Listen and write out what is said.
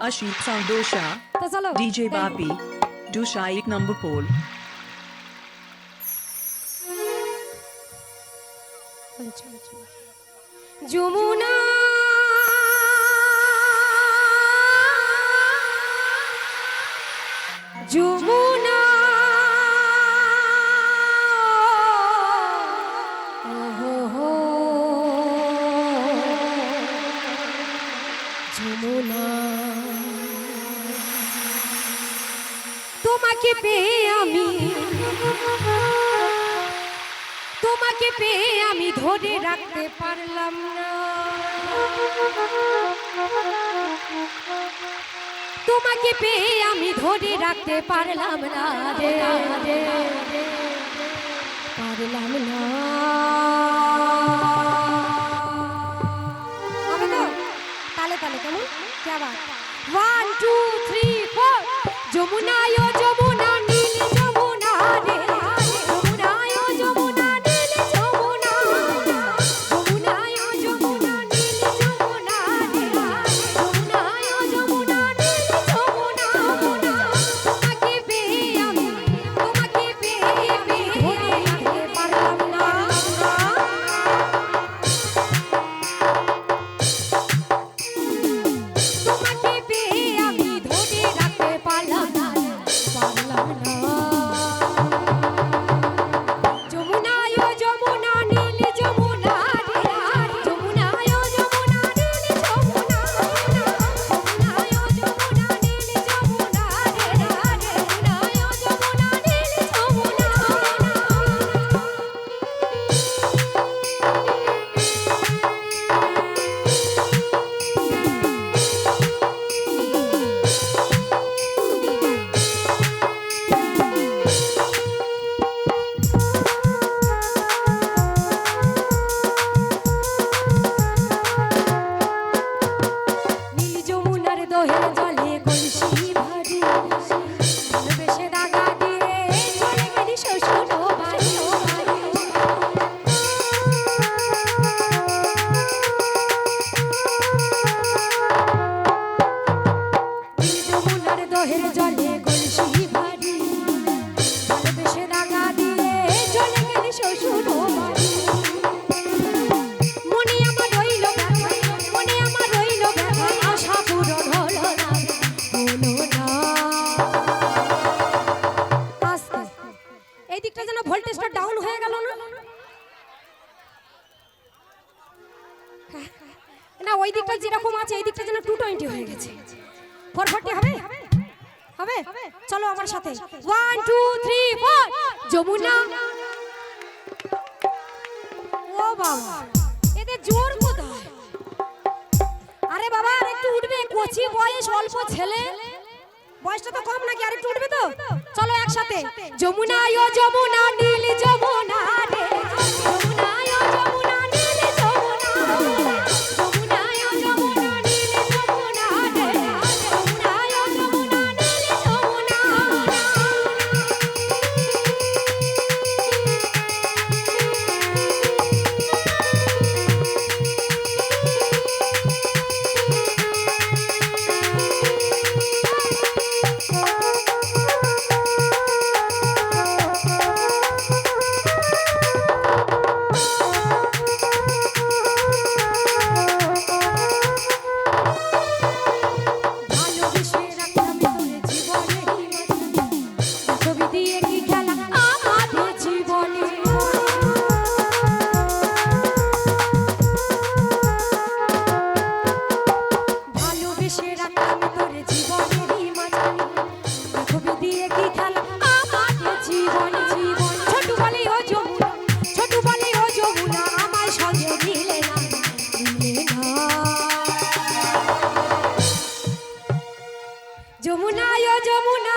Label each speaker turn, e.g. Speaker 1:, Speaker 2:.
Speaker 1: Ashik Sandosha,
Speaker 2: তো চলো
Speaker 1: DJ Bapi, Dusha एक number pole.
Speaker 2: যমুনা যমুনা ওহো যমুনা তোমাকে পেয়ে আমি ধরে রাখতে পারলাম না তোমাকে পেয়ে আমি ধরে রাখতে পারলাম না রে পারলাম না হবে তো তালে তালে কেমন क्या बात 1 2 3 4 যমুনা ও যমুনা নীল যমুনা রে যমুনা ও যমুনা নীল যমুনা যমুনা ও যমুনা নীল যমুনা রে যমুনা ও যমুনা নীল যমুনা তোমাকে পেয়ে আমি ধরে রাখতে পারলাম না তোমাকে পেয়ে আমি ধরে রাখতে পারলাম না যমুনা ও যমুনা নীল যমুনা রে যমুনা ও যমুনা নীল যমুনা যমুনা ও যমুনা নীল যমুনা রে যমুনা ও যমুনা নীল যমুনা নীল যমুনার দোহের জলে কলসি ভারী ভালোবেসে দাগা দিয়ে চলে গেলি শ্বশুর বাড়ি নীল যমুনার দোহের জলে কলসি ভারী ভালোবেসে দাগা দিয়ে চলে গেলি শ্বশুর বাড়ি মনে আমার রইল ব্যথা মনে আমার রইল ব্যথা আশা পূরণ হলো না আস্তে এই দিকটা যেন ভোল্টেজটা ডাউন হয়ে গেল না না ওই দিকটা যেরকম আছে এই দিকটা যেন 220 হয়ে গেছে 440 হবে হবে চলো আমার সাথে 1 2 3 4 যমুনা ও বাবা এদের জোর কোথায় আরে বাবা আর একটু উঠবে কচি বয়স অল্প ছেলে বয়সটা তো কম নাকি আর একটু উঠবে তো চলো একসাথে যমুনা ও যমুনা নীল যমুনা রে যমুনা ও যমুনা নীল যমুনা যমুনা ও যমুনা নীল যমুনা রে যমুনা ও যমুনা নীল যমুনা ভালোবেসে রাখলাম তোরে জীবনে ছবি দিয়ে কি খেলা আমাদের জীবনে ভালোবেসে রাখলাম তোরে জীবনেরই মাঝখানে ছবি দিয়ে কি খেলা আমাদের জীবনে ছোট বলে ও যমুনা ছোট বলে ও যমুনা আমার সঙ্গে মিলে না যমুনা ও যমুনা